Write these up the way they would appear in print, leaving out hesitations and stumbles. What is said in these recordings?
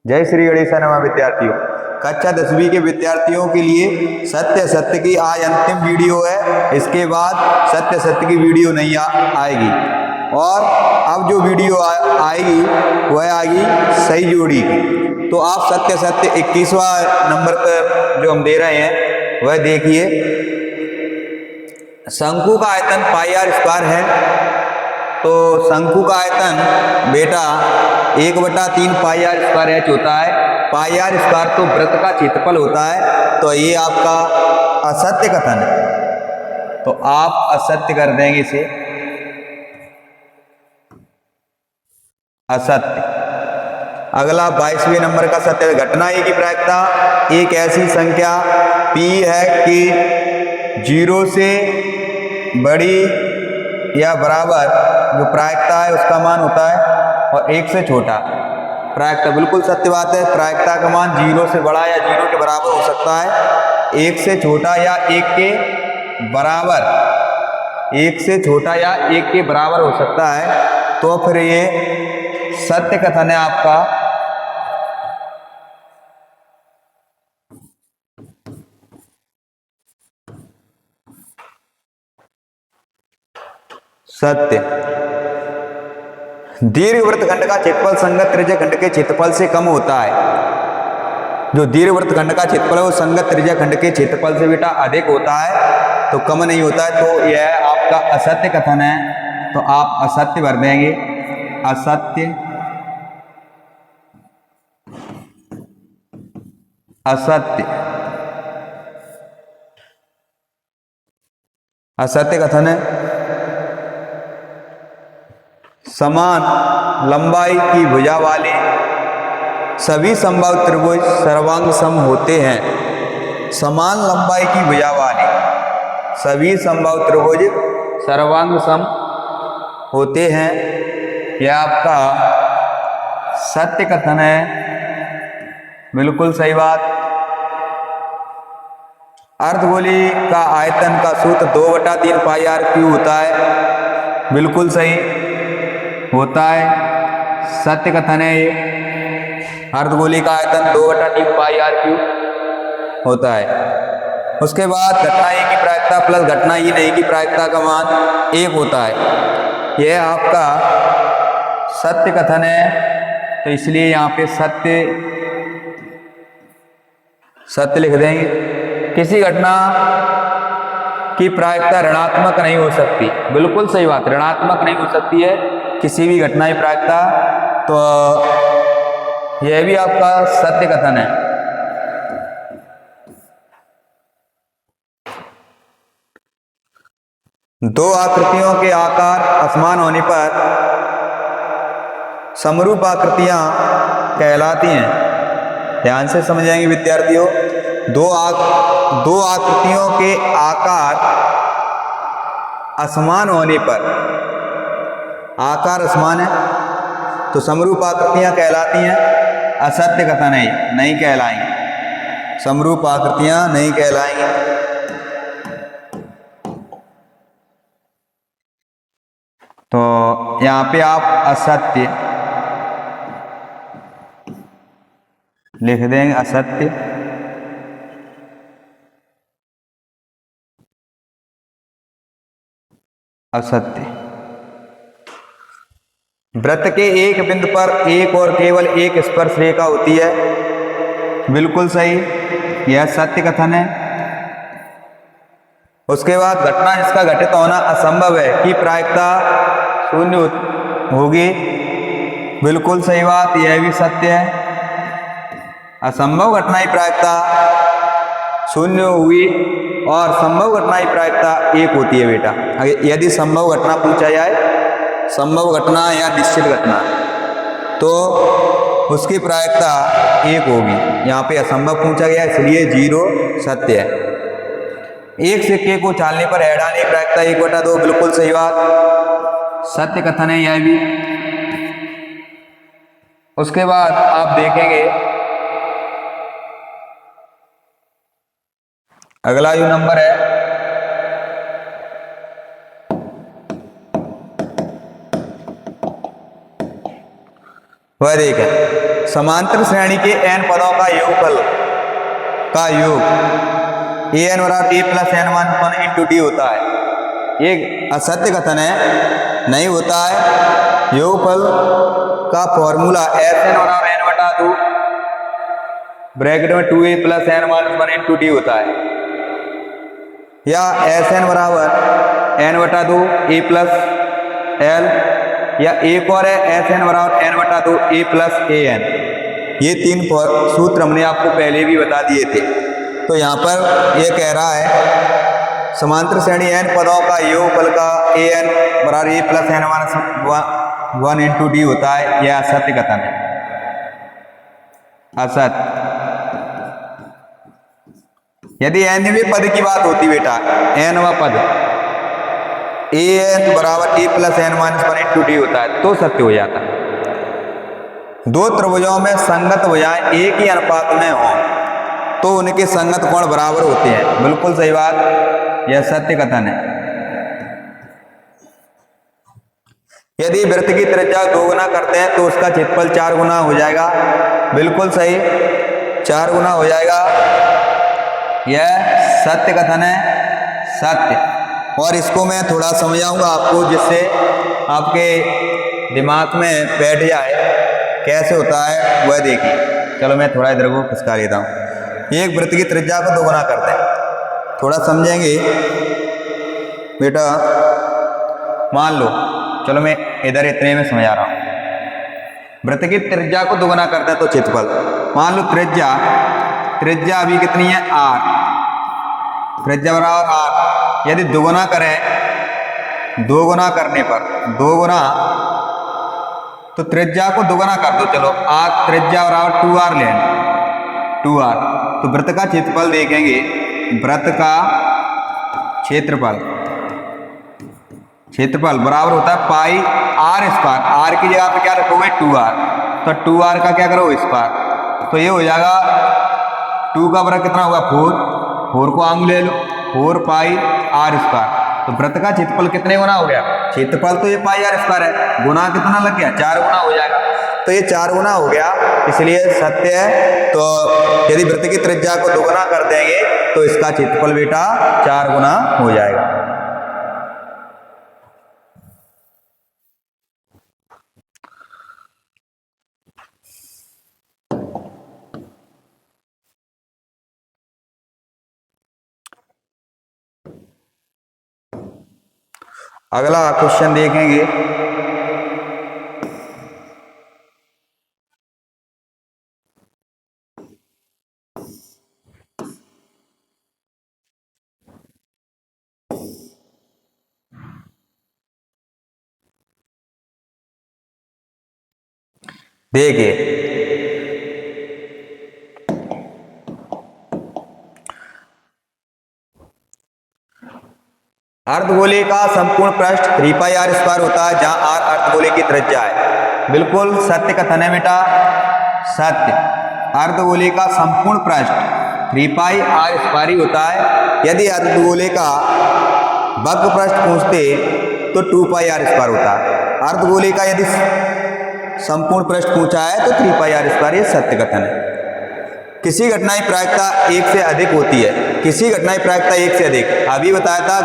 जय श्री गणेश नमः विद्यार्थियों। कक्षा 10वीं के विद्यार्थियों के लिए सत्य असत्य की आज अंतिम वीडियो है। इसके बाद सत्य असत्य की वीडियो नहीं आएगी और अब जो वीडियो आएगी वह आएगी सही जोड़ी की। तो आप सत्य असत्य 21वां नंबर पर जो हम दे रहे हैं वह देखिए। शंकु का आयतन पाई आर स्क्वायर है। तो शंकु का आयतन बेटा 1/3 पाई आर स्क्वायर एच होता है। पाई आर स्क्वायर तो वृत्त का क्षेत्रफल होता है। तो ये आपका असत्य कथन है, तो आप असत्य कर देंगे इसे असत्य। अगला 22वें नंबर का सत्य। घटना ए की प्रायिकता एक ऐसी संख्या P है कि 0 से बड़ी या बराबर जो प्रायिकता है उसका मान होता है और 1 से छोटा। प्रायिकता बिल्कुल सत्य बात है। प्रायिकता का मान 0 से बड़ा या 0 के बराबर हो सकता है, 1 से छोटा या 1 के बराबर, 1 से छोटा या 1 के बराबर हो सकता है। तो फिर ये सत्य कथन है आपका सत्य। दीर्घवृत्तखंड का क्षेत्रफल संगत त्रिज्याखंड के क्षेत्रफल से कम होता है। जो दीर्घवृत्तखंड का क्षेत्रफल है वो संगत त्रिज्याखंड के क्षेत्रफल से बेटा अधिक होता है, तो कम नहीं होता है। तो यह आपका असत्य कथन है, तो आप असत्य भर देंगे। असत्य असत्य असत्य कथन है। समान लंबाई की भुजा वाले सभी समबाहु त्रिभुज सर्वांग सम होते हैं। समान लंबाई की भुजा वाले सभी समबाहु त्रिभुज सर्वांग सम होते हैं। यह आपका सत्य कथन है, बिल्कुल सही बात। अर्धगोली का आयतन का सूत्र 2/3 पाई आर क्यू होता है, बिल्कुल सही होता है, सत्य कथन है ये। अर्धगोली का आयतन 2/3 पाई आर क्यू होता है। उसके बाद घटना ए की प्रायिकता प्लस घटना ई नहीं की प्रायिकता का मान 1 होता है। यह आपका सत्य कथन है, तो इसलिए यहाँ पे सत्य लिख देंगे। किसी घटना की प्रायिकता ऋणात्मक नहीं हो सकती, बिल्कुल सही बात, ऋणात्मक नहीं हो सकती है किसी भी घटना की प्रायिकता। तो यह भी आपका सत्य कथन है। दो आकृतियों के आकार असमान होने पर समरूप आकृतियां कहलाती हैं। ध्यान से समझेंगे विद्यार्थियों। दो आकृतियों के आकार असमान होने पर, आकार असमान है तो समरूप आकृतियां कहलाती हैं। असत्य कथन है, नहीं कहलाएंगी, समरूप आकृतियां नहीं कहलाएंगी। तो यहां पे आप असत्य लिख देंगे, असत्य। असत्य। वृत्त के एक बिंदु पर एक और केवल एक स्पर्श रेखा होती है, बिल्कुल सही, यह सत्य कथन है। उसके बाद घटना जिसका घटित होना असंभव है कि प्रायिकता 0 होगी, बिल्कुल सही बात, यह भी सत्य है। असंभव घटना की प्रायिकता 0 हुई और संभव घटना की प्रायिकता 1 होती है बेटा। यदि संभव घटना पूछा जाए, संभव घटना या निश्चित घटना, तो उसकी प्रायिकता 1 होगी। यहाँ पे असंभव पूछा गया इसलिए 0 सत्य है। एक सिक्के को चालने पर हैडान की प्रायिकता 1/2, बिल्कुल सही बात, सत्य कथन है यह भी। उसके बाद आप देखेंगे अगला जो नंबर है वह देखें समांतर श्रेणी के n पदों का योगफल का योग an बराबर a plus n minus one into D होता है। ये असत्य कथन है, नहीं होता है। योगफल का फॉर्मूला Sn बराबर n बटा 2 ब्रैकेट में 2a plus n minus one into D होता है, या Sn बराबर n बटा 2 a प्लस l, या एक और है Sn बराबर n बटा 2 a प्लस an। ये तीन सूत्र हमने आपको पहले भी बता दिए थे। तो यहाँ पर ये कह रहा है समांतर श्रेणी n पदों का योगफल का an बराबर a plus n minus one into D होता है। यह असत्य कथन है, असत्य। यदि nवें पद की बात होती बेटा, nवां पद an बराबर a plus n minus one into D होता है तो सत्य हो जाता है। दो त्रिभुजों में संगत भुजाएं एक ही अनुपात में हों तो उनके संगत कोण बराबर होते हैं। बिल्कुल सही बात, यह सत्य कथन है। यदि वृत्त की त्रिज्या 2 गुना करते हैं तो उसका क्षेत्रफल 4 गुना हो जाएगा। बिल्कुल सही, 4 गुना हो जाएगा। यह सत्य कथन है, सत्य। और इसको मैं थोड़ा समझाऊंगा आपको जिससे आपके दिमाग में बैठ जाए कैसे होता है वह देखिए। चलो मैं थोड़ा इधर को खिसका लेता हूँ। एक वृत्त की त्रिज्या को 2 गुना करते हैं, थोड़ा समझेंगे बेटा। मान लो, चलो मैं इधर इतने में समझा रहा हूँ। वृत्त की त्रिज्या को 2 गुना करते हैं तो क्षेत्रफल, मान लो त्रिज्या अभी कितनी है r, त्रिज्या बराबर r। यदि 2 गुना करें, 2 गुना करने पर 2 गुना तो त्रिज्या को 2 गुना कर दो। चलो r त्रिज्या बराबर 2r लें, 2r। तो वृत्त का क्षेत्रफल देखेंगे, वृत्त का क्षेत्रफल बराबर होता है पाई r स्क्वायर। r की जगह पे क्या रखोगे 2r, तो 2r का क्या करो स्क्वायर। तो ये हो जाएगा 2 का वर्ग कितना होगा 4 को आंग ले लो, 4 पाई r स्क्वायर। तो वृत्त का क्षेत्रफल कितने गुना हो गया, क्षेत्रफल तो ये पाई r स्क्वायर है, गुना कितना लग गया 4 गुना हो जाएगा। तो ये 4 गुना हो गया, इसलिए सत्य है। तो यदि वृत्त की त्रिज्या को 2 गुना कर देंगे तो इसका क्षेत्रफल बेटा 4 गुना हो जाएगा। अगला क्वेश्चन देखेंगे। देखिए, अर्धगोले का संपूर्ण पृष्ठ 3 पाई r स्क्वायर होता है जहां r अर्धगोले की त्रिज्या है। बिल्कुल सत्य कथन है बेटा, सत्य। अर्धगोले का संपूर्ण पृष्ठ 3 पाई r स्क्वायर ही होता है। यदि अर्धगोले का वक्र पृष्ठ पूछते तो 2 पाई r स्क्वायर होता है। अर्धगोले का यदि संपूर्ण पृष्ठ पूछा है तो 3 पाई r स्क्वायर, ये सत्य कथन है। किसी घटना की प्रायिकता 1 से अधिक होती है, किसी घटना की प्रायिकता 1 से अधिक, अभी बताया था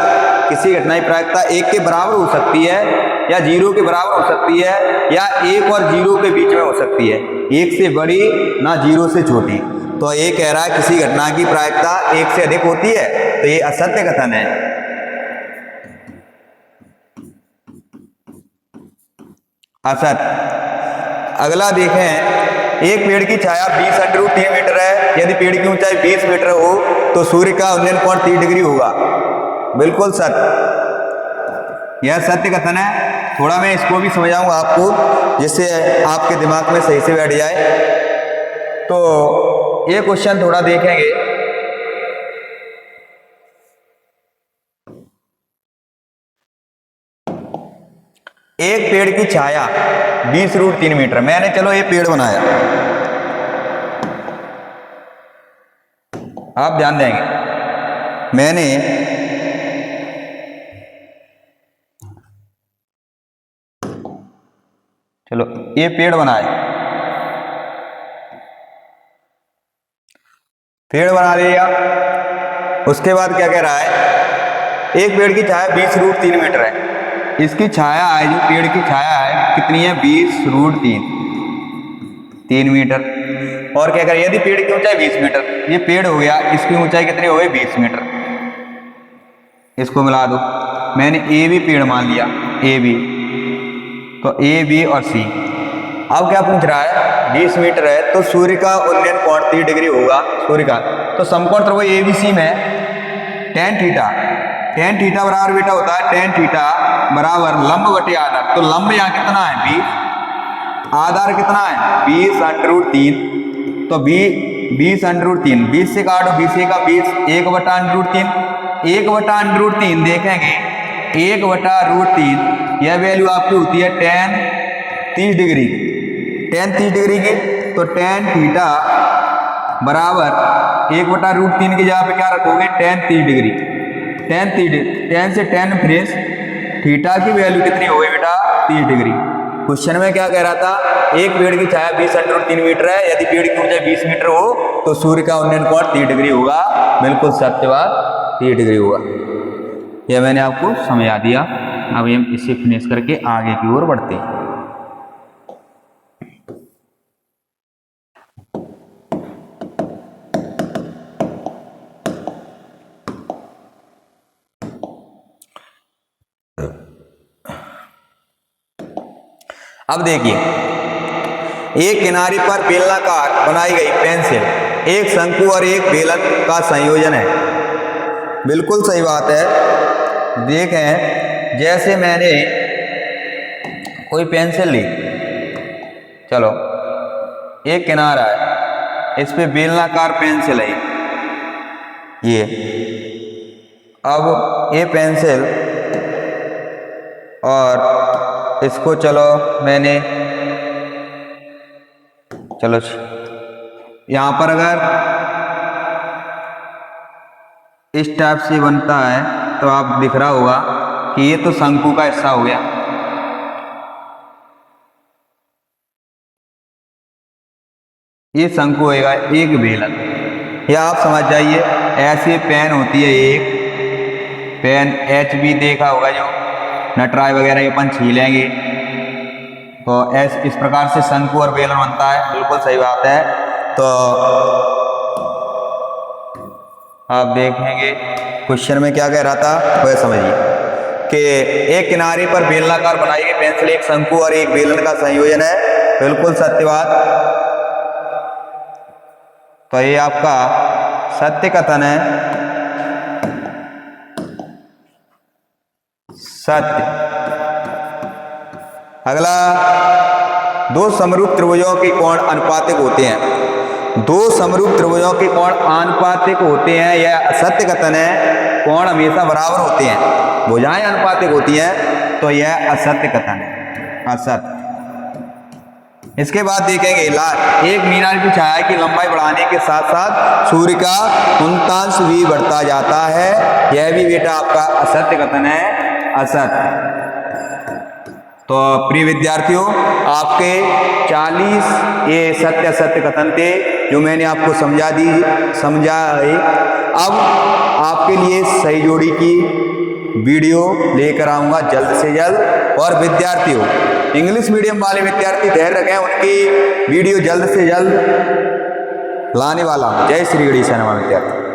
किसी घटना की प्रायिकता 1 के बराबर हो सकती है, या 0 के बराबर हो सकती है, या 1 और 0 के बीच में हो सकती है, 1 से बड़ी ना 0 से छोटी। तो ये कह रहा है किसी घटना की प्रायिकता 1 से अधिक होती है, तो ये असत्य कथन है, असत्य। अगला देखें, एक पेड़ की छाया 20√3 मीटर है। यदि पेड़ की ऊंचाई 20 मीटर हो तो सूर्य का उन्नयन कोण 30 डिग्री होगा। बिल्कुल सत्य, यह सत्य कथन है। थोड़ा मैं इसको भी समझाऊंगा आपको जिससे आपके दिमाग में सही से बैठ जाए। तो ये क्वेश्चन थोड़ा देखेंगे। एक पेड़ की छाया 20√3 मीटर, मैंने चलो ये पेड़ बनाया, आप ध्यान देंगे, मैंने चलो ये पेड़ बनाया, पेड़ बना लिया। उसके बाद क्या कह रहा है, एक पेड़ की छाया 20√3 मीटर है। इसकी छाया है, जो पेड़ की छाया है कितनी है, 20√3 मीटर। और क्या करें, यदि पेड़ की ऊंचाई 20 मीटर, ये पेड़ हो गया, इसकी ऊंचाई कितनी हो गई, 20 मीटर। इसको मिला दो, मैंने ए बी पेड़ मान लिया, ए बी, तो ए बी और सी। अब क्या पूछ रहा है, 20 मीटर है तो सूर्य का उन्नयन कोण 30 डिग्री होगा सूर्य का। तो समकोण त्रिभुज एबीसी में tan थीटा बराबर बेटा होता है tan थीटा बराबर लंब बटे आधार। तो लंब यहाँ कितना है 20, आधार कितना है 20√3, तो 20√3, 20 से काटो, 20 का 20, 1/√3, 1/√3 देखेंगे 1/√3 यह वैल्यू आपकी होती है tan 30 डिग्री, tan 30 डिग्री की। तो tan थीटा बराबर 1/√3 की जगह पे क्या रखोगे, tan 30 डिग्री, tan से tan फ्रेश, थीटा की वैल्यू कितनी हो गई बेटा 30 डिग्री। क्वेश्चन में क्या कह रहा था, एक पेड़ की छाया 20√3 मीटर है, यदि पेड़ की ऊंचाई 20 मीटर हो तो सूर्य का उन्नयन कोण 30 डिग्री होगा। बिल्कुल सत्य बात, 30 डिग्री होगा। यह मैंने आपको समझा दिया। अब हम इसे फिनिश करके आगे की ओर बढ़ते हैं। अब देखिए, एक किनारे पर बेलनाकार बनाई गई पेंसिल एक शंकु और एक बेलन का संयोजन है। बिल्कुल सही बात है। देखें, जैसे मैंने कोई पेंसिल ली, चलो एक किनारा है, इस पे बेलनाकार पेंसिल है ये। अब ये पेंसिल और इसको चलो मैंने, चलो यहां पर अगर इस टाइप से बनता है तो आप दिख रहा होगा कि ये तो शंकु का हिस्सा हो गया। ये शंकु होएगा, एक बेलन। या आप समझ जाइए, ऐसी पेन होती है एक पेन, HB देखा होगा जो नटराज वगैरह ये अपन छीलेंगे, तो इस प्रकार से शंकु और बेलन बनता है। बिल्कुल सही बात है। तो आप देखेंगे क्वेश्चन में क्या कह रहा था, वह समझिए कि एक किनारे पर बेलनाकार बनाई गई पेंसिल एक शंकु और एक बेलन का संयोजन है। बिल्कुल सत्य बात। तो ये आपका सत्य कथन है, सत्य। अगला, दो समरूप त्रिभुजों के कोण अनुपातिक होते हैं। दो समरूप त्रिभुजों के कोण आनुपातिक होते हैं, यह असत्य कथन है। कोण हमेशा बराबर होते हैं, भुजाएं अनुपातिक होती हैं, तो यह असत्य कथन है, असत्य। इसके बाद देखेंगे लाल, एक मीनार की छाया की लंबाई बढ़ाने के साथ साथ सूर्य का कुंतांश भी बढ़ता जाता है। यह भी बेटा आपका असत्य कथन है, असत्य। तो प्रिय विद्यार्थियों, आपके 40 ये सत्य असत्य कथन थे जो मैंने आपको समझाए। अब आपके लिए सही जोड़ी की वीडियो लेकर आऊंगा जल्द से जल्द। और विद्यार्थियों, इंग्लिश मीडियम वाले विद्यार्थी धैर्य रखें, उनकी वीडियो जल्द से जल्द लाने वाला हूं। जय श्री गणेश विद्यार्थी।